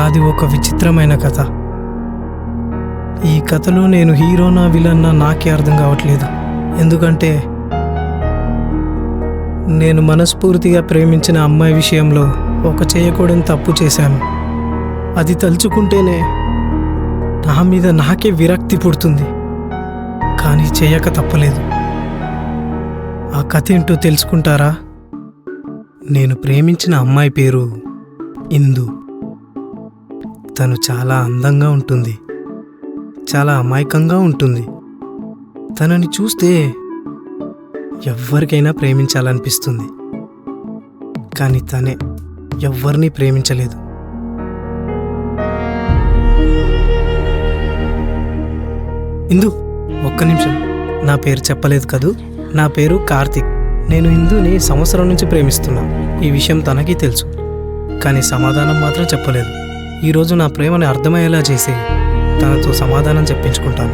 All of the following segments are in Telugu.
నాది ఒక విచిత్రమైన కథ. ఈ కథలో నేను హీరోనా విలన్నా నాకే అర్థం కావట్లేదు. ఎందుకంటే నేను మనస్ఫూర్తిగా ప్రేమించిన అమ్మాయి విషయంలో ఒక చేయకూడని తప్పు చేశాను. అది తలుచుకుంటేనే నా మీద నాకే విరక్తి పుడుతుంది. కానీ చేయక తప్పలేదు. ఆ కథ ఏంటో తెలుసుకుంటారా? నేను ప్రేమించిన అమ్మాయి పేరు ఇందు. తను చాలా అందంగా ఉంటుంది, చాలా అమాయకంగా ఉంటుంది. తనని చూస్తే ఎవ్వరికైనా ప్రేమించాలనిపిస్తుంది. కానీ తనే ఎవ్వరినీ ప్రేమించలేదు. ఇందు, ఒక్క నిమిషం. నా పేరు చెప్పలేదు కదూ? నా పేరు కార్తిక్. నేను ఇందుని సంవత్సరం నుంచి ప్రేమిస్తున్నా. ఈ విషయం తనకి తెలుసు, కానీ సమాధానం మాత్రం చెప్పలేదు. ఈరోజు నా ప్రేమని అర్థమయ్యేలా చేసి తనతో సమాధానం చెప్పించుకుంటాను.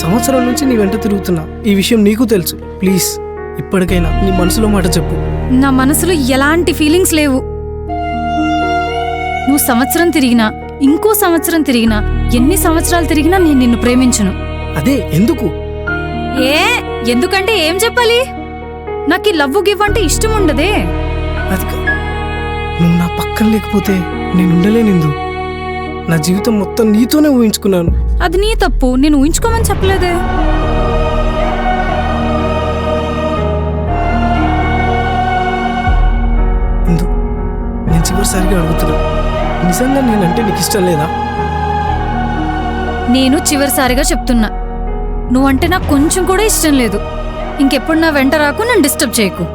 సంవత్సరం నుంచి నీ వెంట తిరుగుతున్నా. ఈ విషయం నీకు తెలుసు. ప్లీజ్ ఇప్పటికైనా నీ మనసులో మాట చెప్పు. నా మనసులో ఎలాంటి ఫీలింగ్స్ లేవు. నువ్వు సంవత్సరం తిరిగినా, ఇంకో సంవత్సరం తిరిగినా, ఎన్ని సంవత్సరాలు తిరిగినా నేను నిన్ను ప్రేమించను. అదే ఎందుకు? ఎందుకంటే ఏం చెప్పాలి? నాకు ఈ లవ్ గివ్ అంటే ఇష్టం ఉండదే. అది నువ్వు నా పక్కన లేకపోతే నేను ఉండలేనిందు. నా జీవితం మొత్తం నీతోనే ఊహించుకున్నాను. అది నీ తప్పు. నేను ఊహించుకోమని చెప్పలేదే. ఇందు, నేను చివరిసారిగా అడుగుతున్నా, నిజంగా నేనంటే నీకు ఇష్టం లేదా? నేను చివరిసారిగా చెప్తున్నా, నువ్వంటే నాకు కొంచెం కూడా ఇష్టం లేదు. ఇంకెప్పుడు నా వెంట రాకు, నన్ను డిస్టర్బ్ చేయకు.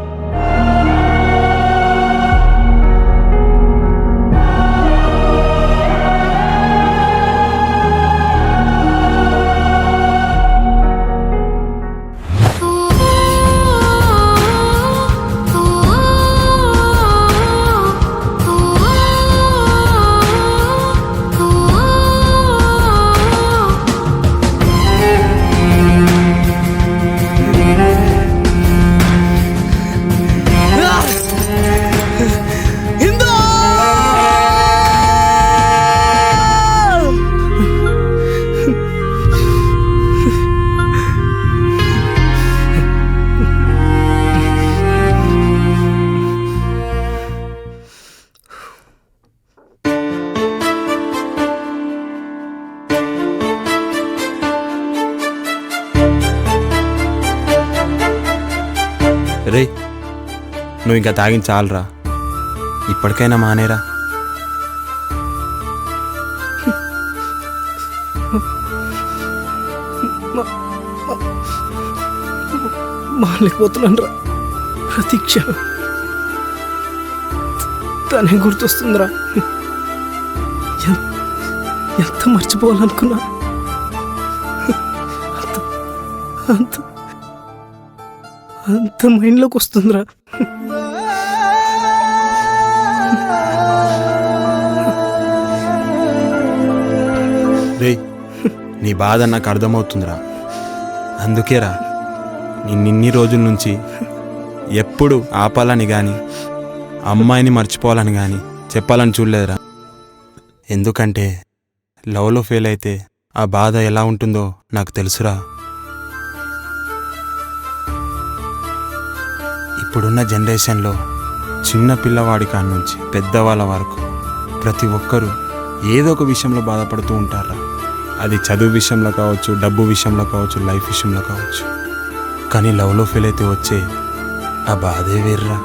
రే, నువ్వు ఇంకా తాగిన చాలరా. ఇప్పటికైనా మానేరా. మాలేకపోతున్నాను రా. ప్రతి క్షణం తనే గుర్తొస్తుందిరా. ఎంత మర్చిపోవాలనుకున్నా అంత అంత మైండ్లోకి వస్తుందిరా. రే, నీ బాధ నాకు అర్థమవుతుందిరా. అందుకేరా నిన్నిన్ని రోజుల నుంచి ఎప్పుడు ఆపాలని కానీ, అమ్మాయిని మర్చిపోవాలని కానీ చెప్పాలని చూడలేదురా. ఎందుకంటే లవ్లో ఫెయిల్ అయితే ఆ బాధ ఎలా ఉంటుందో నాకు తెలుసురా. ఇప్పుడున్న జనరేషన్లో చిన్న పిల్లవాడి కాడి నుంచి పెద్దవాళ్ళ వరకు ప్రతి ఒక్కరూ ఏదో ఒక విషయంలో బాధపడుతూ ఉంటారా. అది చదువు విషయంలో కావచ్చు, డబ్బు విషయంలో కావచ్చు, లైఫ్ విషయంలో కావచ్చు. కానీ లవ్లో ఫెయిల్ అయితే వచ్చే ఆ బాధే వేర్రా.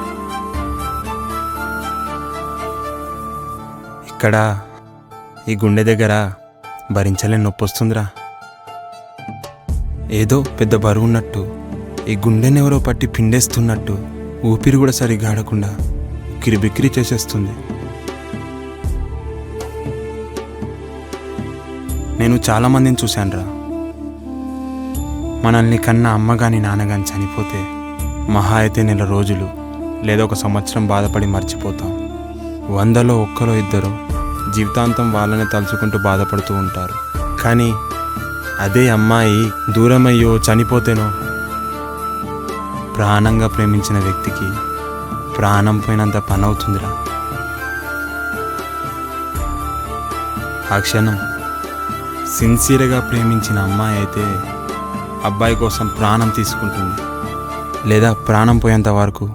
ఇక్కడ ఈ గుండె దగ్గర భరించలేని నొప్పి వస్తుందిరా. ఏదో పెద్ద బరువు ఉన్నట్టు, ఈ గుండెనెవరో పట్టి పిండేస్తున్నట్టు, ఊపిరి కూడా సరిగ్గా ఆడకుండా కిరిబిక్కిరి చేసేస్తుంది. నేను చాలామందిని చూశానురా. మనల్ని కన్నా అమ్మ కానీ నాన్న కానీ చనిపోతే మహా అయితే నెల రోజులు లేదా ఒక సంవత్సరం బాధపడి మర్చిపోతాం. 100లో 1 2 జీవితాంతం వాళ్ళని తలుచుకుంటూ బాధపడుతూ ఉంటారు. కానీ అదే అమ్మాయి దూరమయ్యో చనిపోతేనో ప్రాణంగా ప్రేమించిన వ్యక్తికి ప్రాణం పోయినంత పని అవుతుందిరా. ఆ క్షణం సిన్సియర్గా ప్రేమించిన అమ్మాయి అయితే అబ్బాయి కోసం ప్రాణం తీసుకుంటుంది, లేదా ప్రాణం పోయేంత వరకు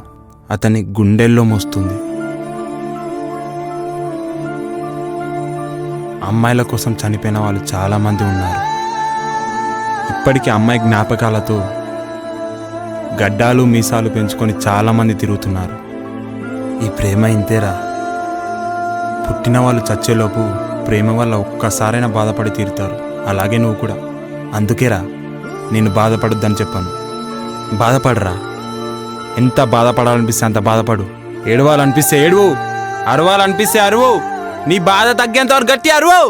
అతన్ని గుండెల్లో మోస్తుంది. అమ్మాయిల కోసం చనిపోయిన వాళ్ళు చాలామంది ఉన్నారు. ఇప్పటికీ అమ్మాయి జ్ఞాపకాలతో గడ్డాలు మీసాలు పెంచుకొని చాలామంది తిరుగుతున్నారు. ఈ ప్రేమ ఇంతేరా, పుట్టిన వాళ్ళు చచ్చేలోపు ప్రేమ వల్ల ఒక్కసారైనా బాధపడి తీరుతారు. అలాగే నువ్వు కూడా. అందుకేరా నేను బాధపడొద్దని చెప్పాను. బాధపడరా, ఎంత బాధపడాలనిపిస్తే అంత బాధపడు. ఏడవాలనిపిస్తే ఏడువు, అరవాలనిపిస్తే అరువు, నీ బాధ తగ్గేంత వరకు గట్టి అరువు.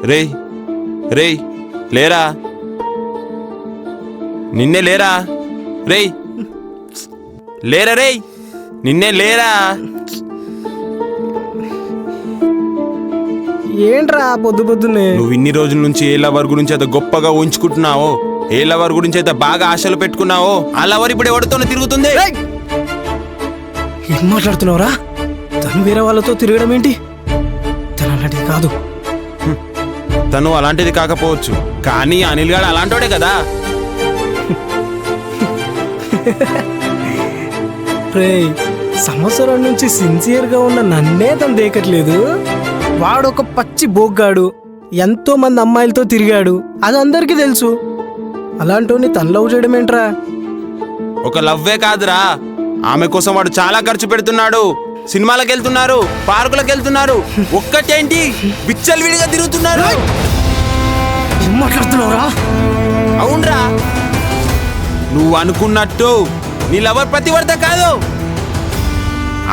రేయ్ రేయ్ లేరా, నిన్నే లేరా, రేయ్ లేరా, రేయ్ నిన్నే లేరా. ఏంట్రా పొద్దు పొద్దున్నే? నువ్వు ఇన్ని రోజుల నుంచి ఏ లవర్ గురించి అయితే గొప్పగా ఊహించుకుంటున్నావో, ఏ లవర్ గురించి అయితే బాగా ఆశలు పెట్టుకున్నావో, ఆ లవర్ ఇప్పుడు ఎవరితోనే తిరుగుతుంది. ఏం మాట్లాడుతున్నావురా? తను వేరే వాళ్ళతో తిరగడం ఏంటి? తను అలాంటిది కాదు. తను అలాంటిది కాకపోవచ్చు, కానీ అనిల్ గాడు అలాంటోడే కదా. రేయ్, సంవత్సరం నుంచి సిన్సియర్గా ఉన్న నన్నే తను దేకట్లేదు. వాడొక పచ్చి బోగ్గాడు, ఎంతో మంది అమ్మాయిలతో తిరిగాడు, అది అందరికీ తెలుసు. అలాంటోని తను లవ్ చేయడం ఏంట్రా? ఒక లవ్వే కాదురా, ఆమె కోసం వాడు చాలా ఖర్చు పెడుతున్నాడు. సినిమాలకు వెళ్తున్నారు, పార్కులకు వెళ్తున్నారు, ఒక్కటేంటి బిచ్చలు విడిగా తిరుగుతున్నారు. ఏం మాట్లాడుతున్నావురా? అవునరా, నువ్వు అనుకున్నట్టు నీ లవర్ ప్రతివర్త కాదు.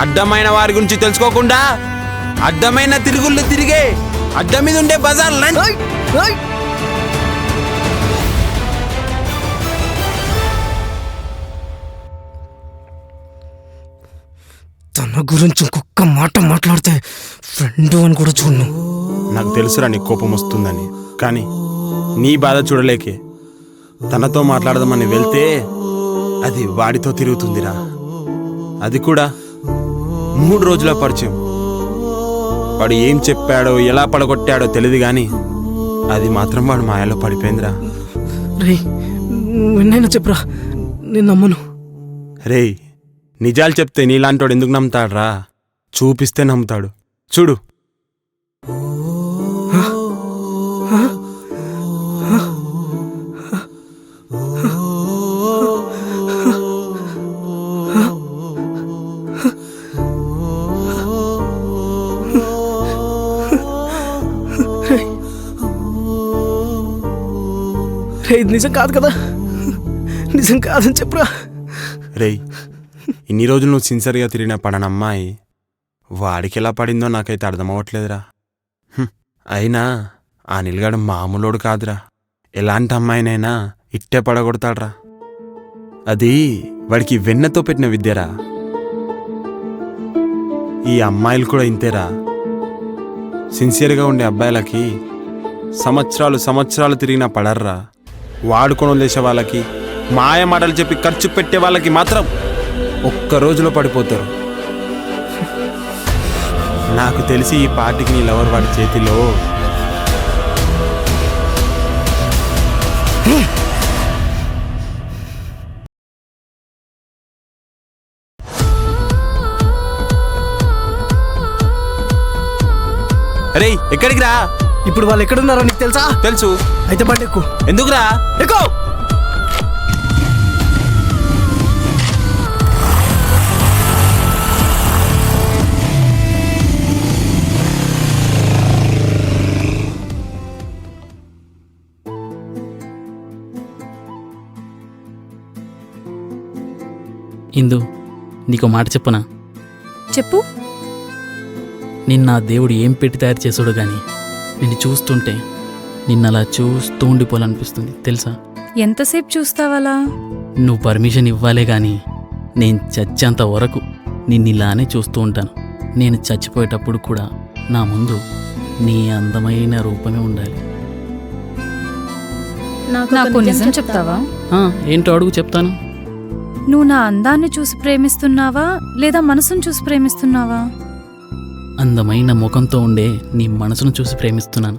అడ్డమైన వారి గురించి తెలుసుకోకుండా అడ్డమైన తిరుగుళ్ళు తిరిగే అడ్డం మీద ఉండే బజార్ తన గురించి ఇంకొక మాట మాట్లాడితే ఫ్రెండ్ అని కూడా చూడను. నాకు తెలుసురా నీ కోపం వస్తుందని, కానీ నీ బాధ చూడలేకే తనతో మాట్లాడదామని వెళ్తే అది వాడితో తిరుగుతుందిరా. అది కూడా 3 రోజుల పరిచయం. వాడు ఏం చెప్పాడో ఎలా పడగొట్టాడో తెలియదు, కానీ అది మాత్రం వాడు మాయలో పడిపోయిందిరా. రేయ్, విన్నైనా చెప్పురా, నేను నమ్మను. రేయ్, నిజాలు చెప్తే నీలాంటోడు ఎందుకు నమ్ముతాడురా? చూపిస్తే నమ్ముతాడు. చూడు. రే, ఇది నిజం కాదు కదా? నిజం కాదని చెప్పురా. రేయ్, ఇన్ని రోజులు నువ్వు సిన్సియర్గా తిరిగిన పడని అమ్మాయి వాడికి ఎలా పడిందో నాకైతే అర్థమవ్వట్లేదురా. అయినా ఆ నిలగాడు మామూలోడు కాదురా, ఎలాంటి అమ్మాయినైనా ఇట్టే పడగొడతాడ్రా. అది వాడికి వెన్నతో పెట్టిన విద్యరా. ఈ అమ్మాయిలు కూడా ఇంతేరా. సిన్సియర్గా ఉండే అబ్బాయిలకి సంవత్సరాలు తిరిగినా పడర్రా. వాడుకొని వదిలేసే వాళ్ళకి, మాయ మాటలు చెప్పి ఖర్చు పెట్టే వాళ్ళకి మాత్రం ఒక్క రోజులో పడిపోతారు. నాకు తెలిసి ఈ పార్టీకి నీ లవర్ వాడి చేతిలో అరే ఎక్కడికి రా? ఇప్పుడు వాళ్ళు ఎక్కడున్నారో నీకు తెలుసా? తెలుసు. అయితే బండి ఎక్కు. ఎందుకురా? ఎక్కు. ఇందు, నీకో మాట చెప్పునా? చెప్పు. నిన్న ఆ దేవుడు ఏం పెట్టి తయారు చేసాడు కానీ నిన్ను చూస్తుంటే నిన్నలా చూస్తూ ఉండిపోవాలనిపిస్తుంది తెలుసా? ఎంతసేపు చూస్తావలా? నువ్వు పర్మిషన్ ఇవ్వాలే కానీ నేను చచ్చేంత వరకు నిన్నిలానే చూస్తూ ఉంటాను. నేను చచ్చిపోయేటప్పుడు కూడా నా ముందు నీ అందమైన రూపమే ఉండాలి. నాకు నిజం చెప్తావా? ఏంటో అడుగు, చెప్తాను. నువ్వు నా అందాన్ని చూసి ప్రేమిస్తున్నావా లేదా మనసును చూసి ప్రేమిస్తున్నావా? అందమైన ముఖంతో ఉండే నీ మనసును చూసి ప్రేమిస్తున్నాను.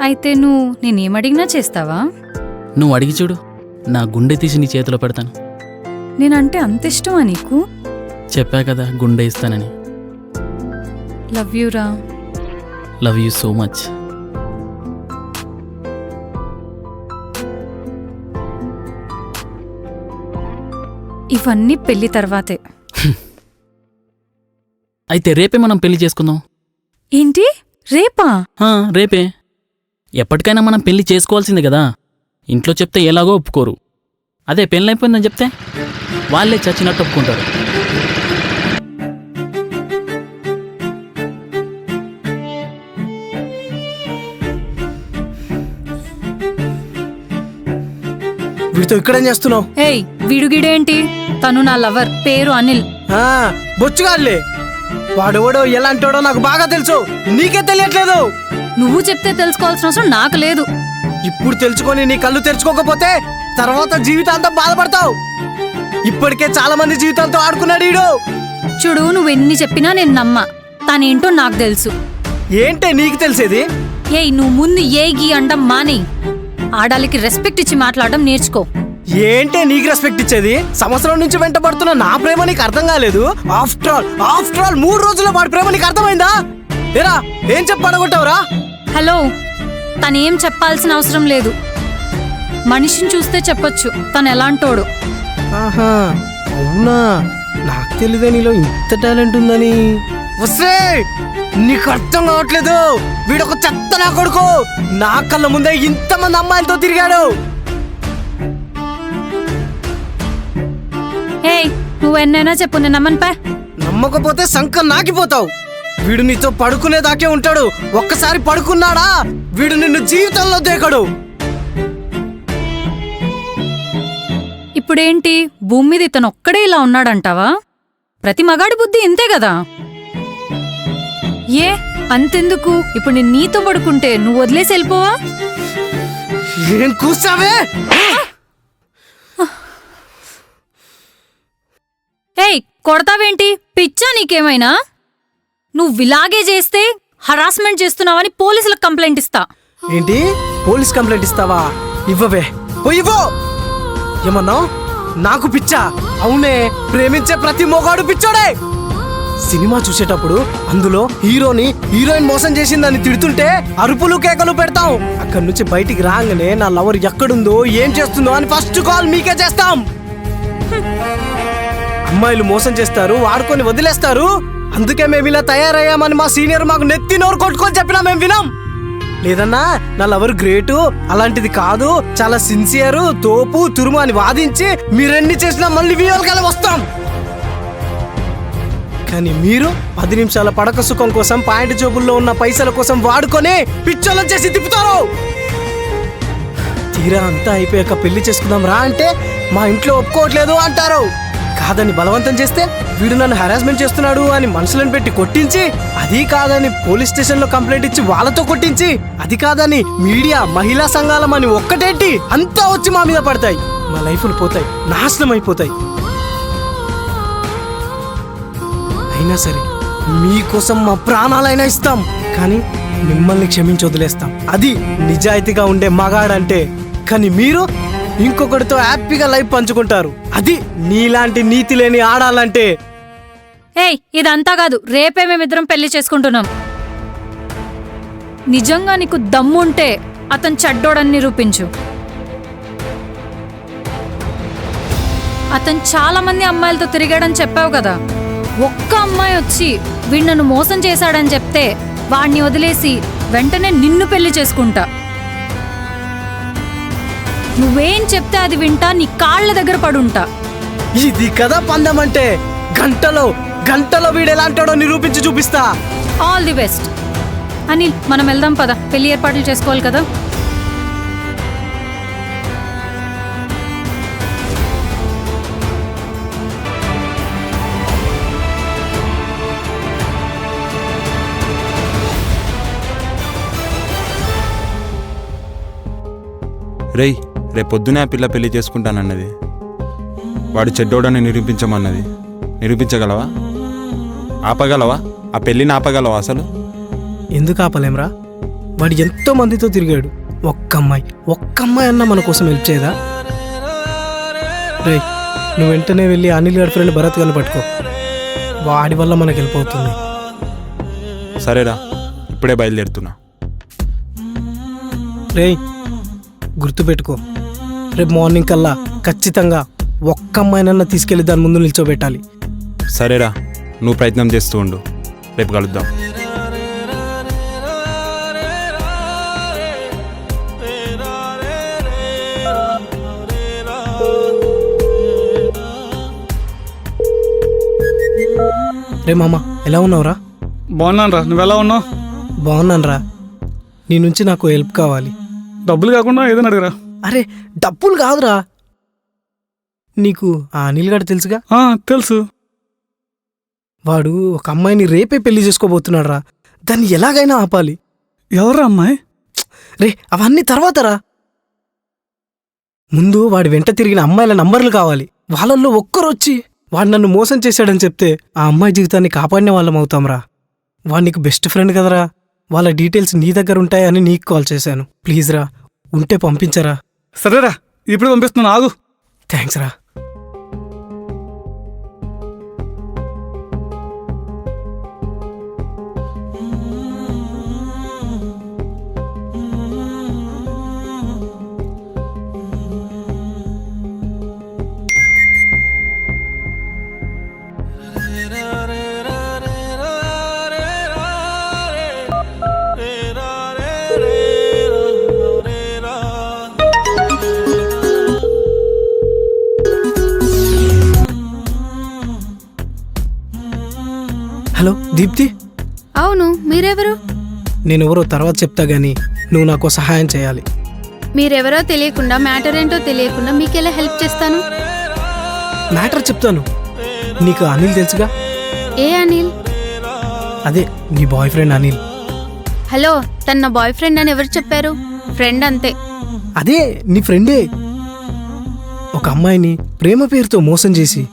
అయితే నువ్వు నేనేమడిగినా చేస్తావా? నువ్వు అడిగి చూడు, నా గుండె తీసి నీ చేతిలో పెడతాను. నేనంటే అంత ఇష్టమా నీకు? చెప్పా కదా గుండె ఇస్తానని. లవ్ యూ రా. Love you so much. ఇవన్నీ పెళ్లి తర్వాతే. అయితే రేపే మనం పెళ్లి చేసుకుందాం. ఏంటి రేపా? రేపే. ఎప్పటికైనా మనం పెళ్లి చేసుకోవాల్సిందే కదా. ఇంట్లో చెప్తే ఎలాగో ఒప్పుకోరు. అదే పెళ్ళైపోయిందని చెప్తే వాళ్ళే చచ్చినట్టు ఒప్పుకుంటారు. వీడితో ఇక్కడేం చేస్తున్నావు? ఏయ్, వీడుగిడేంటి? తను నా లవర్, పేరు అనిల్. బొచ్చుగాడులే. వాడెవడో ఎలాంటోడో నాకు బాగా తెలుసు, నీకే తెలియట్లేదు. నువ్వు చెప్తే తెలుసుకోవాల్సిన అవసరం నాకు లేదు. ఇప్పుడు తెలుసుకొని నీ కళ్ళు తెరుచుకోకపోతే తర్వాత జీవితాంతం బాధపడతావు. ఇప్పటికే చాలా మంది జీవితాలతో ఆడుకున్నాడు ఈడు. చూడు, నువ్వెన్ని చెప్పినా నేను నమ్మా. తనేంటో నాకు తెలుసు. ఏంటే నీకు తెలిసేది? ఏయ్, నువ్వు ముందు ఏగి అండం మానే. ఆడాలికి రెస్పెక్ట్ ఇచ్చి మాట్లాడడం నేర్చుకో. ఏంటే నీకు రెస్పెక్ట్ ఇచ్చేది? సంవత్సరం నుంచి వెంటబడుతున్న నా ప్రేమ నీకు అర్థం కాలేదు? ఆఫ్టర్ ఆల్ 3 రోజుల్లో వాడి ప్రేమ నీకు అర్థమైందా? ఏరా, ఏం చెప్పడగొట్టావురా? హలో, తనేం చెప్పాల్సిన అవసరం లేదు. మనిషిని చూస్తే చెప్పొచ్చు తను ఎలాంటోడు. ఆహా, అవునా? నాకు తెలియదే నీలో ఇంత టాలెంట్ ఉందని. వస్తే నీకు అర్థం కావట్లేదు. వీడొక చెత్త నా కొడుకు. నా కళ్ళ ముందే ఇంతమంది అమ్మాయిలతో తిరిగాడు. ఏయ్, నువ్వెన్నైనా చెప్పు, నేను నమ్మనుపా. నమ్మకపోతే సంక నాకిపోతావు. వీడు నీతో పడుకునేదాకే ఉంటాడు. ఒక్కసారి పడుకున్నాడా వీడు నిన్ను జీవితంలో దేకడు. ఇప్పుడేంటి, భూమి మీద ఇతను ఒక్కడే ఇలా ఉన్నాడంటావా? ప్రతి మగాడి బుద్ధి ఇంతే కదా. ఏ అంతెందుకు, ఇప్పుడు నేను నీతో పడుకుంటే నువ్వు వదిలేసి వెళ్ళిపోవా? ఏం కూసావే? ఏయ్, కొడతావేంటి? పిచ్చా నీకేమైనా? నువ్వు ఇలాగే చేస్తే హరాస్మెంట్ చేస్తున్నావని పోలీసులకు కంప్లైంట్ ఇస్తా. ఏంటి, పోలీస్ కంప్లైంట్ ఇస్తావా? ఇవ్వవే, ఇవ్వు. ఏమన్నావు? నాకు పిచ్చా? అవునే, ప్రేమించే ప్రతి మొగాడు పిచ్చోడే. సినిమా చూసేటప్పుడు అందులో హీరోయిన్ మోసం చేసిందని తిడుతుంటే అరుపులు కేకలు పెడతాం. అక్కడి నుంచి బయటికి రాగానే నా లవర్ ఎక్కడుందో ఏం చేస్తుందో అని ఫస్ట్ కాల్ మీకే చేస్తాం. అమ్మాయిలు మోసం చేస్తారు, వాడుకొని వదిలేస్తారు. అందుకే మేము ఇలా తయారయ్యామని మా సీనియర్ మాకు నెత్తి నోరు కొట్టుకొని చెప్పినా మేము వినాం. లేదన్నా నా లవర్ గ్రేటు, అలాంటిది కాదు, చాలా సిన్సియరు, తోపు తురుము అని వాదించి మీరెన్ని చేసినా మళ్ళీ వీళ్ళకలా వస్తాం. కానీ మీరు 10 నిమిషాల పడక సుఖం కోసం పాయింట్ జోబుల్లో ఉన్న పైసల కోసం వాడుకొని పిచ్చోళ్ళని చేసి తిప్పుతారు. తీరా అంతా అయిపోయాక పెళ్లి చేసుకుందాం రా అంటే మా ఇంట్లో ఒప్పుకోవట్లేదు అంటారు. కాదని బలవంతం చేస్తే వీడు నన్ను హెరాస్మెంట్ చేస్తున్నాడు అని మనుషులను పెట్టి కొట్టించి, అది కాదని పోలీస్ స్టేషన్లో కంప్లైంట్ ఇచ్చి వాళ్ళతో కొట్టించి, అది కాదని మీడియా మహిళా సంఘాలమని ఒక్కటేంటి అంతా వచ్చి మా మీద పడతాయి. మా లైఫ్లు పోతాయి, నాశనం అయిపోతాయి. అయినా సరే మీకోసం మా ప్రాణాలైనా ఇస్తాం, కానీ మిమ్మల్ని క్షమించి వదిలేస్తాం. అది నిజాయితీగా ఉండే మగాడంటే. కానీ మీరు ఇంకొకటితో హ్యాపీగా లైఫ్ పంచుకుంటారు. అది నీలాంటి నీతి లేని ఆడాలంటే. ఏయ్, ఇదంతా కాదు, రేపే మేమిద్దరం పెళ్లి చేసుకుంటున్నాం. నిజంగా నీకు దమ్ముంటే అతను చెడ్డోడని నిరూపించు. అతను చాలా మంది అమ్మాయిలతో తిరిగాడని చెప్పావు కదా. ఒక్క అమ్మాయి వచ్చి వీడు నన్ను మోసం చేశాడని చెప్తే వాడిని వదిలేసి వెంటనే నిన్ను పెళ్లి చేసుకుంటా. నువ్వేం చెప్తే అది వింటా, నీ కాళ్ళ దగ్గర పడుంటా. ఇది కదా పందెం అంటే. గంటలో గంటలో వీడు ఎలాంటాడో నిరూపించి చూపిస్తా. All the best. అనిల్, మనం వెళ్దాం పద, పెళ్లి ఏర్పాట్లు చేసుకోవాలి కదా. రేయ్, రేపొద్దునే ఆ పిల్ల పెళ్లి చేసుకుంటానన్నది. వాడు చెడ్డోడని నిరూపించమన్నది. నిరూపించగలవా? ఆపగలవా? ఆ పెళ్ళిని ఆపగలవా అసలు? ఎందుకు ఆపలేంరా? వాడు ఎంతో మందితో తిరిగాడు. ఒక్క అమ్మాయి అన్న మన కోసం హెల్ప్ చేయదా? రే, నువ్వు వెంటనే వెళ్ళి అనిల్ గారి ఫ్రెండ్ భరత్ గారిని పట్టుకో. వాడి వల్ల మనకు హెల్ప్ అవుతుంది. సరేరా, ఇప్పుడే బయలుదేరుతున్నా. రే, గుర్తుపెట్టుకో, రేపు మార్నింగ్ కల్లా ఖచ్చితంగా ఒక్క అమ్మాయినన్నా తీసుకెళ్ళి దాని ముందు నిల్చోబెట్టాలి. సరేరా, నువ్వు ప్రయత్నం చేస్తూ ఉండు. రేపు కలుద్దాం. రే మామ, ఎలా ఉన్నావురా? బాగున్నాను రా, నువ్వెలా ఉన్నావు? బాగున్నానురా. నీ నుంచి నాకు హెల్ప్ కావాలి. డబ్బులు కాకుండా ఏదైనా అడిగరా. అరే, డబ్బులు కాదురా. నీకు ఆ అనిల్ గారు తెలుసుగా? తెలుసు. వాడు ఒక అమ్మాయిని రేపే పెళ్లి చేసుకోబోతున్నాడు రా. దాన్ని ఎలాగైనా ఆపాలి. ఎవరా అమ్మాయి? రే, అవన్నీ తర్వాతరా. ముందు వాడి వెంట తిరిగిన అమ్మాయిల నంబర్లు కావాలి. వాళ్ళల్లో ఒక్కరొచ్చి వాడు నన్ను మోసం చేశాడని చెప్తే ఆ అమ్మాయి జీవితాన్ని కాపాడిన వాళ్ళం అవుతాంరా. వాడు నీకు బెస్ట్ ఫ్రెండ్ కదరా. వాళ్ళ డీటెయిల్స్ నీ దగ్గర ఉంటాయని నీకు కాల్ చేశాను. ప్లీజ్ రా, ఉంటే పంపించరా. సరేరా, ఇప్పుడు పంపిస్తున్నాను, ఆగు. థ్యాంక్స్ రా. హలో దీప్తి. అవును, మీరెవరు? నేనెవరో తర్వాత చెప్తా గానీ నువ్వు నాకు సహాయం చేయాలి. మీరెవరో తెలియకుండా, మ్యాటర్ ఏంటో తెలియకుండా మీకెలా హెల్ప్ చేస్తాను? మ్యాటర్ చెప్తాను. నీకు అనిల్ తెలుసుగా? ఏ అనిల్? అదే నీ బాయ్ ఫ్రెండ్ అనిల్. హలో, తన నా బాయ్ ఫ్రెండ్ అని ఎవరు చెప్పారు? ఫ్రెండ్ అంతే. అదే నీ ఫ్రెండే. ఒక అమ్మాయిని ప్రేమ పేరుతో మోసం చేసి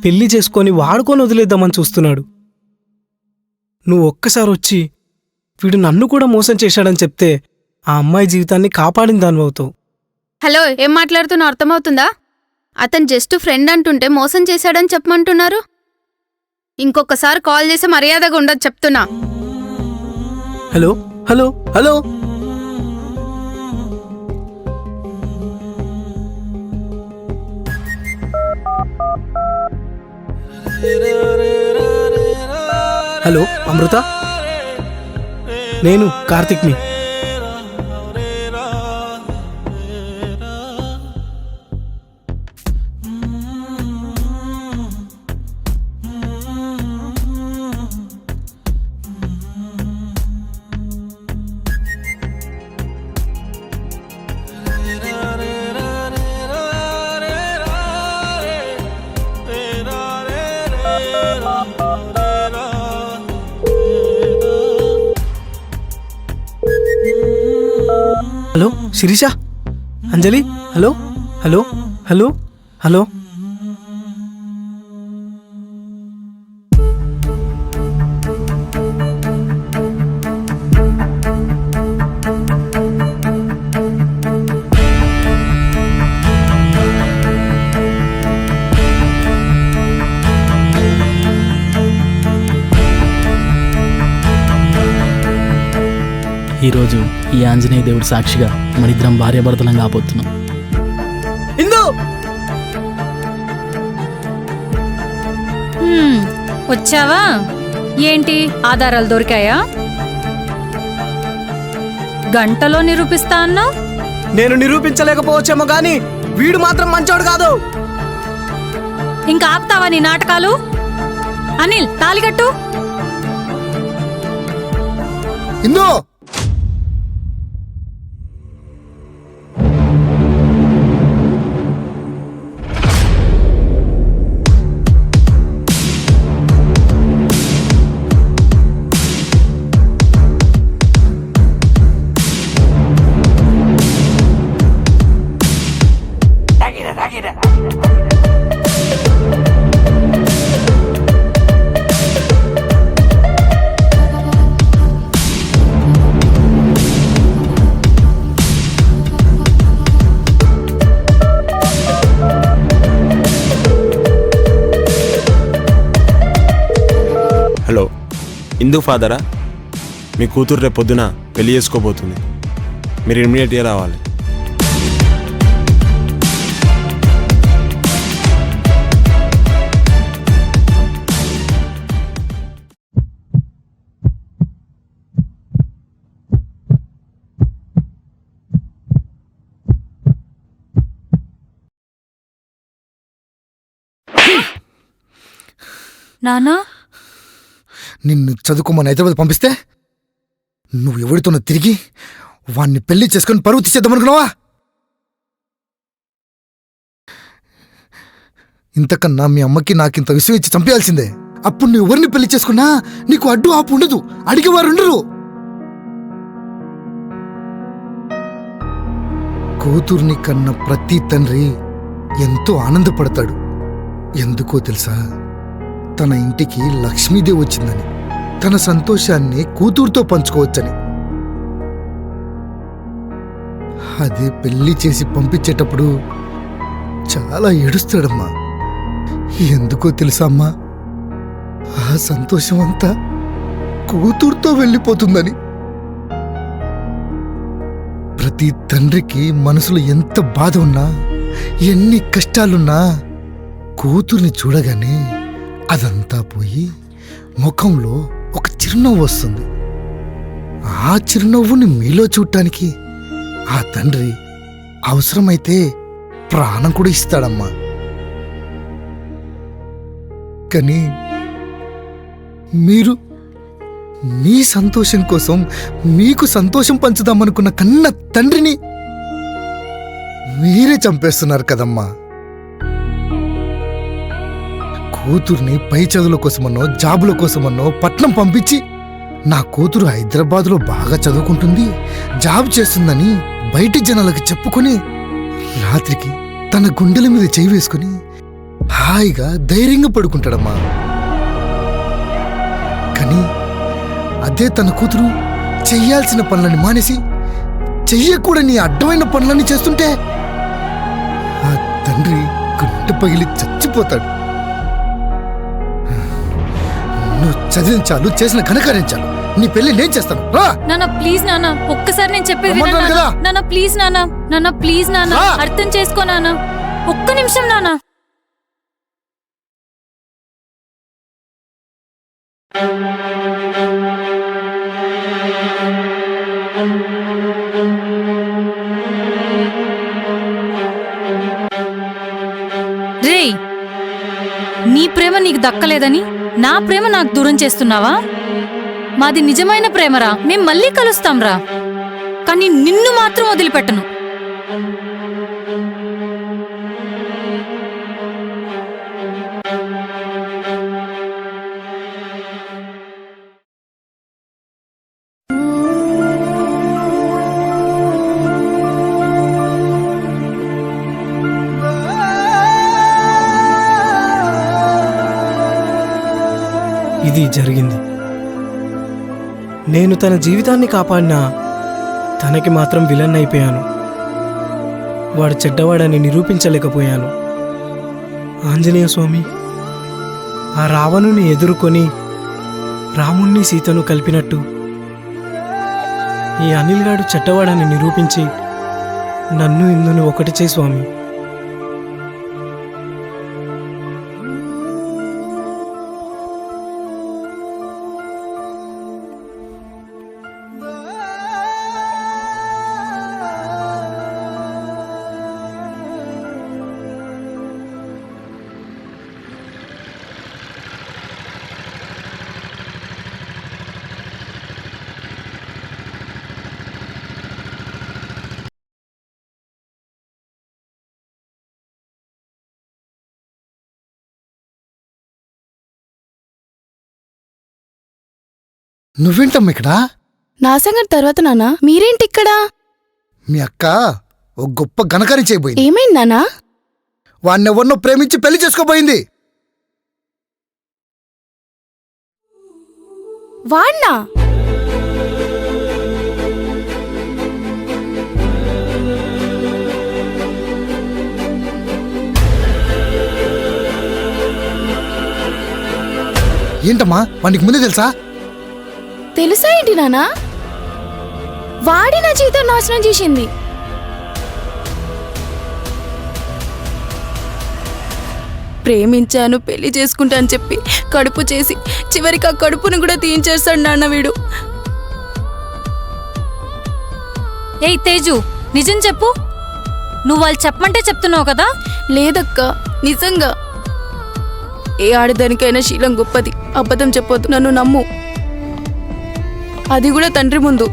పెళ్లి చేసుకొని వాడుకొని వదిలేద్దామని చూస్తున్నాడు. నువ్వు ఒక్కసారి వచ్చి వీడు నన్ను కూడా మోసం చేశాడని చెప్తే ఆ అమ్మాయి జీవితాన్ని కాపాడిన దానివవుతావు. హలో, ఏం మాట్లాడుతున్నా అర్థమవుతుందా? అతను జస్ట్ ఫ్రెండ్ అంటుంటే మోసం చేశాడని చెప్పమంటున్నారు. ఇంకొకసారి కాల్ చేసి మర్యాదగా ఉండదు చెప్తున్నా. Hello hello hello. Hello Amrita, నేను కార్తిక్ని. Hello Sirisha, Anjali. Hello hello hello hello. ఈరోజు ఈ ఆంజనేయ దేవుడి సాక్షిగా మనిద్దరం భార్యాభర్తలం కాబోతున్నాం. ఇందు, వచ్చావా? ఏంటి, ఆధారాలు దొరికాయా? గంటలో నిరూపిస్తా అన్నావు. నేను నిరూపించలేకపోవచ్చేమో గాని వీడు మాత్రం మంచోడు కాదు. ఇంకా ఆపుతావా నీ నాటకాలు? అనిల్, తాలిగట్టు. ఇందు హలో, ఇందు ఫాదరా? మీ కూతురు రేపు పొద్దున పెళ్లి చేసుకోబోతుంది. మీరు ఇమ్మీడియట్గా రావాలి. నానా, నిన్ను చదువుకోమని హైదరాబాద్ పంపిస్తే నువ్వు ఎవరితోనో తిరిగి వాణ్ణి పెళ్లి చేసుకుని పరువు తీసేద్దామనుకున్నావా? ఇంతకన్నా మీ అమ్మకి నాకింత విషయం ఇచ్చి చంపేయాల్సిందే. అప్పుడు నువ్వు ఎవరిని పెళ్లి చేసుకున్నా నీకు అడ్డు ఆపు ఉండదు, అడిగేవారు ఉండరు. కూతుర్ని కన్న ప్రతి తండ్రి ఎంతో ఆనందపడతాడు. ఎందుకో తెలుసా? తన ఇంటికి లక్ష్మీదేవి వచ్చిందని, తన సంతోషాన్ని కూతురుతో పంచుకోవచ్చని. అదే పెళ్లి చేసి పంపించేటప్పుడు చాలా ఏడుస్తాడమ్మా. ఎందుకో తెలుసా అమ్మా? ఆ సంతోషం అంతా కూతురుతో వెళ్ళిపోతుందని. ప్రతి తండ్రికి మనసులో ఎంత బాధ ఉన్నా, ఎన్ని కష్టాలున్నా కూతుర్ని చూడగానే అదంతా పోయి ముఖంలో ఒక చిరునవ్వు వస్తుంది. ఆ చిరునవ్వుని మీలో చూడటానికి ఆ తండ్రి అవసరమైతే ప్రాణం కూడా ఇస్తాడమ్మా. కానీ మీరు మీ సంతోషం కోసం మీకు సంతోషం పంచుదామనుకున్న కన్న తండ్రిని మీరే చంపేస్తున్నారు కదమ్మా. కూతుర్ని పై చదువుల కోసమన్నో జాబుల కోసమన్నో పట్నం పంపించి, నా కూతురు హైదరాబాద్లో బాగా చదువుకుంటుంది, జాబ్ చేస్తుందని బయటి జనాలకు చెప్పుకొని రాత్రికి తన గుండెల మీద చేయి వేసుకుని హాయిగా ధైర్యంగా పడుకుంటాడమ్మా. కానీ అదే తన కూతురు చెయ్యాల్సిన పనులని మానేసి చెయ్యకూడని అడ్డమైన పనులన్నీ చేస్తుంటే ఆ తండ్రి గుండె పగిలి చచ్చిపోతాడు. నువ్వు చదివించాలు, చేసిన ఘనకార్యించాలు. నీ పెళ్లి నేను చేస్తాను, రా. నాన్న ప్లీజ్ నాన్న, ఒక్కసారి నేను చెప్పేది రమ్మంటాను వినండి కదా. నాన్న. నాన్న ప్లీజ్ నాన్న, నాన్న ప్లీజ్ నాన్న, రా. అర్థం చేసుకో నాన్న, ఒక్క నిమిషం నాన్న. రేయ్, నీ ప్రేమ నీకు దక్కలేదని నా ప్రేమ నాకు దూరం చేస్తున్నావా? మాది నిజమైన ప్రేమరా, మేం మళ్ళీ కలుస్తాంరా. కానీ నిన్ను మాత్రం వదిలిపెట్టను. ఇది జరిగింది. నేను తన జీవితాన్ని కాపాడినా తనకి మాత్రం విలన్ అయిపోయాను. వాడు చెడ్డవాడని నిరూపించలేకపోయాను. ఆంజనేయ స్వామి ఆ రావణుని ఎదుర్కొని రాముణ్ణి సీతను కలిపినట్టు ఈ అనిల్ గాడు చెడ్డవాడని నిరూపించి నన్ను ఇందుని ఒకటి చేయి స్వామి. నువ్వేంటమ్మా ఇక్కడ? నా సంగతి తర్వాత నానా, మీరేంటి ఇక్కడ? మీ అక్క ఒక గొప్ప ఘనకార్యం చేయబోయింది. ఏమైంది నానా? వాణ్ణెవరినో ప్రేమించి పెళ్లి చేసుకోబోయింది. వాణ్ణా? ఏంటమ్మా, వానికి ముందే తెలుసా? తెలుసా ఏంటి నానా? వాడి నా జీవితం నాశనం చేసింది. ప్రేమించాను, పెళ్లి చేసుకుంటా అని చెప్పి కడుపు చేసి చివరికి ఆ కడుపును కూడా తీయించేస్తాడు నాన్న వీడు. ఏయ్ తేజు, నిజం చెప్పు. నువ్వు వాళ్ళు చెప్పమంటే చెప్తున్నావు కదా? లేదక్క, నిజంగా. ఏ ఆడదానికైనా శీలం గొప్పది. అబద్ధం చెప్పొద్దు, నన్ను నమ్ము. అది కూడా తండ్రి ముందు.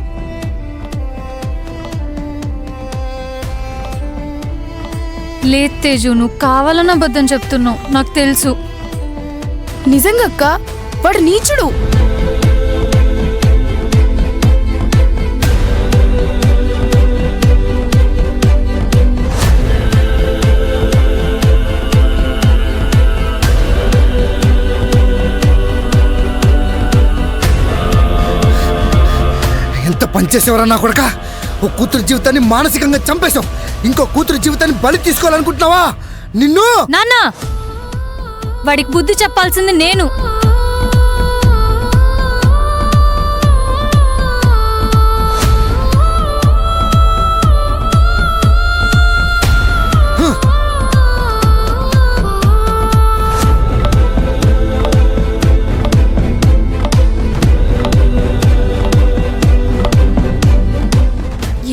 లేదు తేజు, నువ్వు కావాలని అబద్ధం చెప్తున్నావు, నాకు తెలుసు. నిజంగా అక్క, వాడు నీచుడు. ఎంత పనిచేసేవరా నా కొడక! ఓ కూతురు జీవితాన్ని మానసికంగా చంపేశావు, ఇంకో కూతురు జీవితాన్ని బలి తీసుకోవాలనుకుంటున్నావా? నిన్ను నాన్న, వాడికి బుద్ధి చెప్పాల్సింది నేను.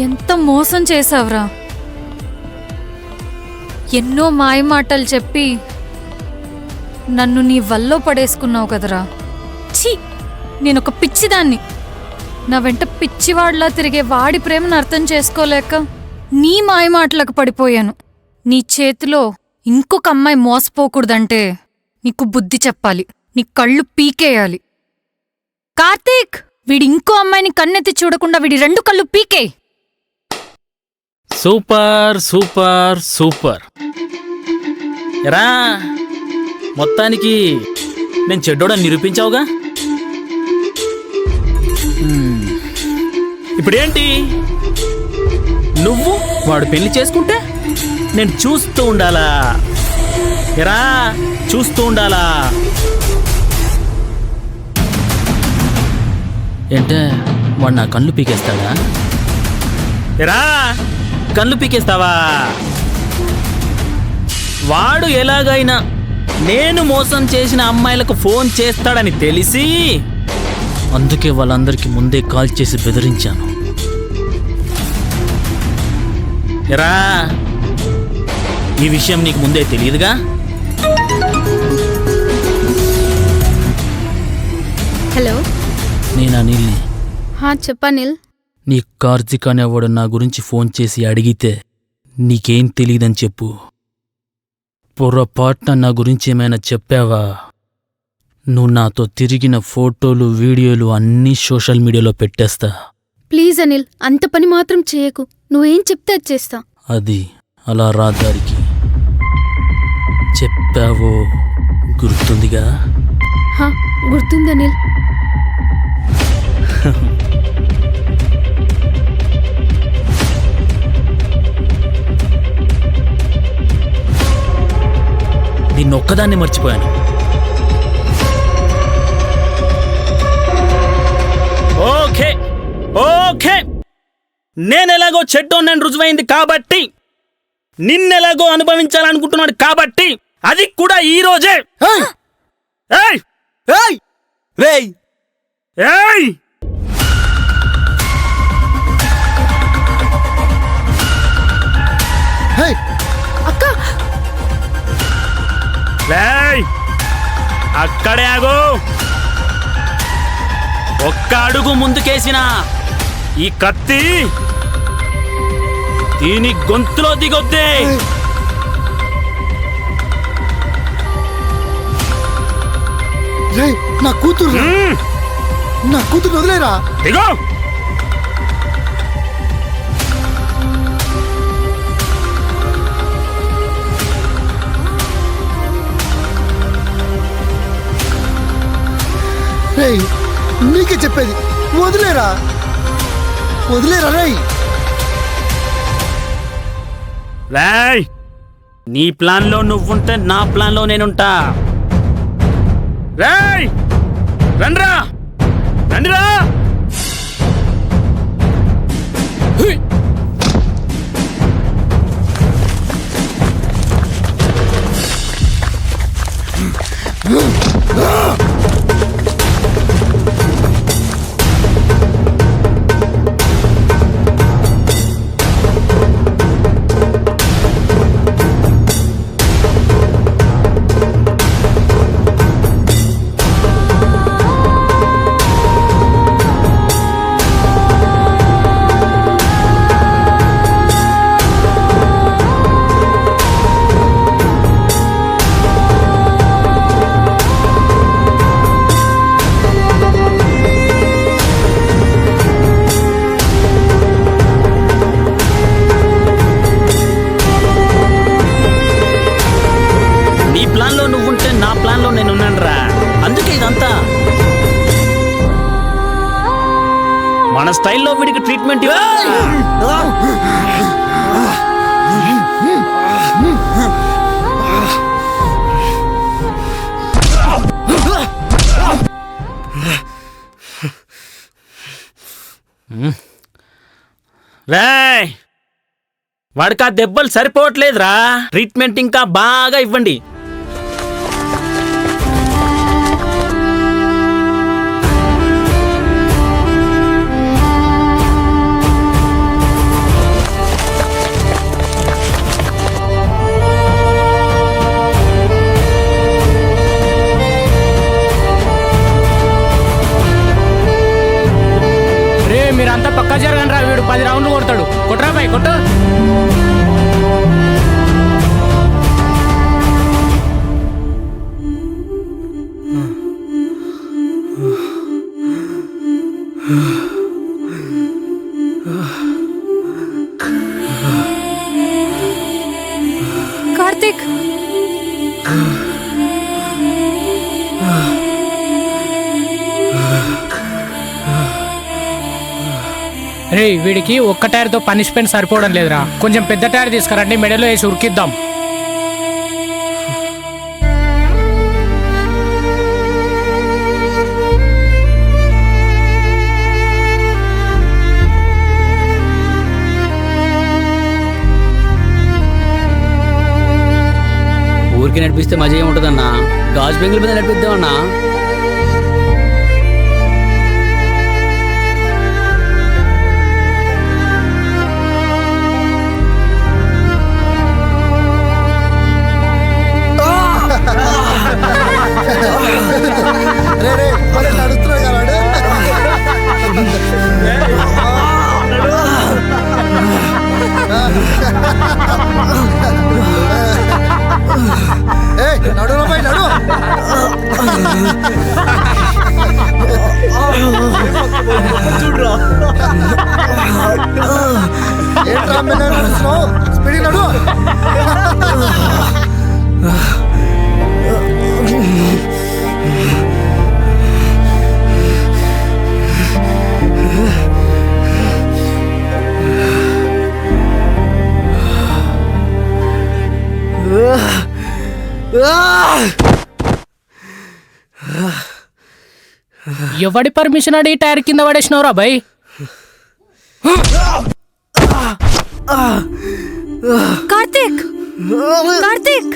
ఎంత మోసం చేసావురా! ఎన్నో మాయమాటలు చెప్పి నన్ను నీ వల్లో పడేసుకున్నావు కదరా. ఛీ, నేనొక పిచ్చిదాన్ని. నా వెంట పిచ్చివాడిలా తిరిగే వాడి ప్రేమను అర్థం చేసుకోలేక నీ మాయమాటలకు పడిపోయాను. నీ చేతిలో ఇంకొక అమ్మాయి మోసపోకూడదంటే నీకు బుద్ధి చెప్పాలి, నీ కళ్ళు పీకేయాలి. కార్తీక్, వీడి ఇంకో అమ్మాయిని కన్నెత్తి చూడకుండా వీడి 2 కళ్ళు పీకేయ్. Super super super. ఎరా, మొత్తానికి నేను చెడ్డోడని నిరూపించావుగా. ఇప్పుడేంటి, నువ్వు వాడు పెళ్లి చేసుకుంటే నేను చూస్తూ ఉండాలా? ఎరా, చూస్తూ ఉండాలా? ఏంటే, వాడు నా కళ్ళు పీకేస్తాడా? ఎరా, కళ్ళు పీకేస్తావా? వాడు ఎలాగైనా నేను మోసం చేసిన అమ్మాయిలకు ఫోన్ చేస్తాడని తెలిసి అందుకే వాళ్ళందరికీ ముందే కాల్ చేసి బెదిరించాను. ఎరా, ఈ విషయం నీకు ముందే తెలియదుగా? హలో. నేను అనిల్ని. చెప్పా నీల్. నీ కార్తీక్ అనేవాడు నా గురించి ఫోన్ చేసి అడిగితే నీకేం తెలియదని చెప్పు. పొరపాటున నా గురించి ఏమైనా చెప్పావా, నువ్వు నాతో తిరిగిన ఫోటోలు వీడియోలు అన్నీ సోషల్ మీడియాలో పెట్టేస్తా. ప్లీజ్ అనిల్, అంత పని మాత్రం చేయకు. నువ్వేం చెప్తే అది చేస్తా. అది అలా రాదారికి చెప్పావో గుర్తుందిగా? గుర్తుంది అనిల్. దీన్నొక్కదాన్ని మర్చిపోయాను. ఓకే ఓకే, నేనెలాగో చెడ్డోన్నని రుజువైంది కాబట్టి, నిన్నెలాగో అనుభవించాలనుకుంటున్నాడు కాబట్టి, అది కూడా ఈ రోజే. ఏయ్ ఏయ్ రేయ్ ఏయ్ అక్క, లేయ్, అక్కడే ఆగు. ఒక్క అడుగు ముందుకేసిన ఈ కత్తి దీని గొంతులో దిగొద్దే. నా కూతురు నా కూతురు వదిలేరా. దిగో. రేయ్ నీకే చెప్పేది, వదిలేరా వదిలేరా రేయ్. రాయ్, నీ ప్లాన్లో నువ్వుంటే నా ప్లాన్లో నేనుంటా. రాయ్, రండ్రా, రండిరా. నువ్వుంటే నా ప్లాన్లో నేనున్నానురా. అందుకే ఇదంతా మన స్టైల్లో వీడికి ట్రీట్మెంట్ రేయ్, వాడికి ఆ దెబ్బలు సరిపోవట్లేదురా. ట్రీట్మెంట్ ఇంకా బాగా ఇవ్వండి. మీరంతా పక్కా జరగండి రా, వీడు 10 రౌండ్లు కొడతాడు. కొట్టరా పై కొట్టు. కార్తీక్, రే వీడికి ఒక్క టైర్తో పనిష్మెంట్ సరిపోవడం లేదురా. కొంచెం పెద్ద టైర్ తీసుకురండి, మెడలో వేసి ఉరికిద్దాం. ఊరికి నడిపిస్తే మజా ఏముంటుందన్నా. గాజు బెంగుల మీద నడిపిద్దామన్నా. నడుస్తున్నాడు కదా నడు పై నడు. ఏంట్రా నడుస్తున్నావు, స్పీడ్ నడు. ఎవడి పర్మిషన్ అడిగి టైర్ కింద పడేసినవరా భయ్? కార్తీక్, కార్తీక్,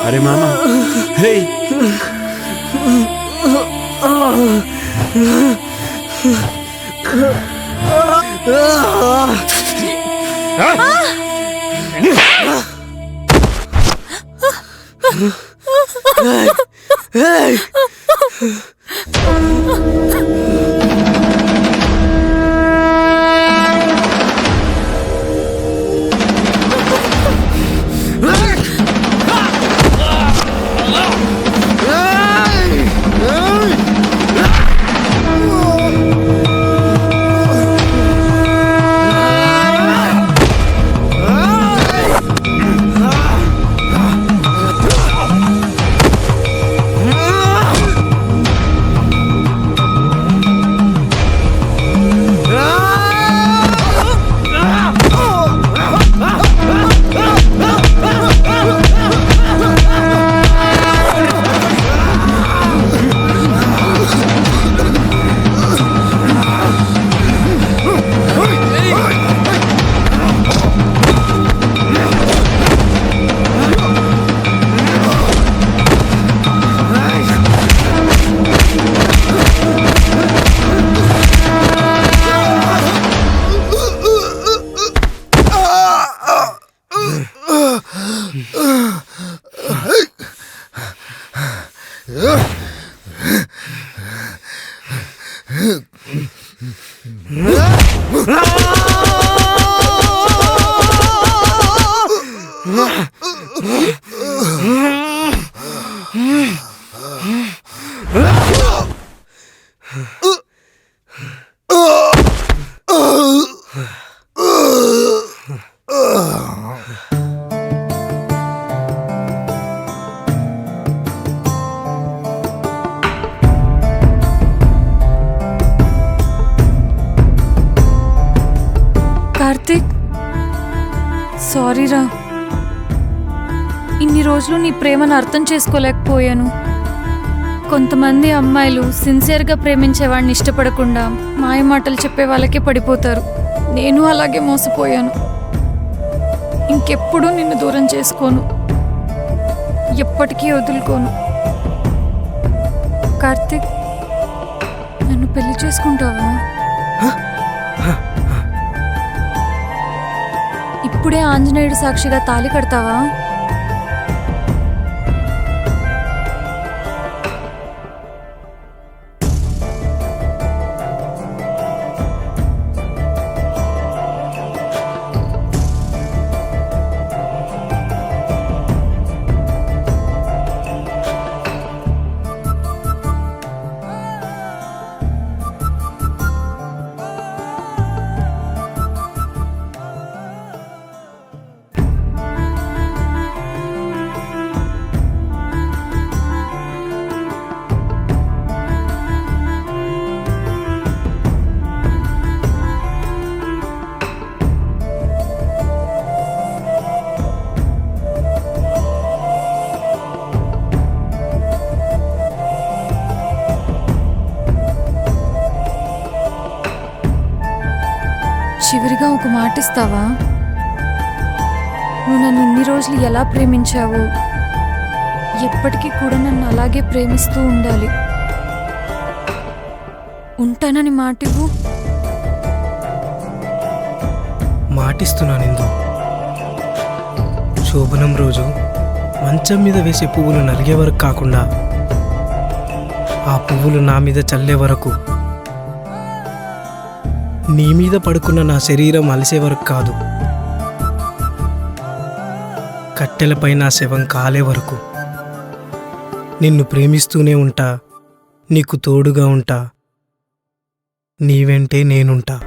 అరే మామ, హే సారీరా. ఇన్ని రోజులు నీ ప్రేమను అర్థం చేసుకోలేకపోయాను. కొంతమంది అమ్మాయిలు సిన్సియర్గా ప్రేమించేవాడిని ఇష్టపడకుండా మాయ మాటలు చెప్పే వాళ్ళకే పడిపోతారు. నేను అలాగే మోసపోయాను. ఇంకెప్పుడు నిన్ను దూరం చేసుకోను, ఎప్పటికీ వదులుకోను. కార్తిక్, నన్ను పెళ్లి చేసుకుంటావా? ఇప్పుడే ఆంజనేయుడు సాక్షిగా తాళి కడతావా? చివరిగా ఒక మాట ఇస్తావా? నువ్వు నన్ను ఇన్ని రోజులు ఎలా ప్రేమించావో ఎప్పటికీ కూడా నన్ను అలాగే ప్రేమిస్తూ ఉండాలి. ఉంటానని మాటివ్వు. మాటిస్తున్నాను ఇందు. శోభనం రోజు మంచం మీద వేసే పువ్వులు నరిగే వరకు కాకుండా ఆ పువ్వులు నా మీద చల్లే వరకు, నీ మీద పడుకున్న నా శరీరం అలసే వరకు కాదు, కట్టెలపై నా శవం కాలే వరకు నిన్ను ప్రేమిస్తూనే ఉంటా, నీకు తోడుగా ఉంటా, నీ వెంటే నేనుంటా.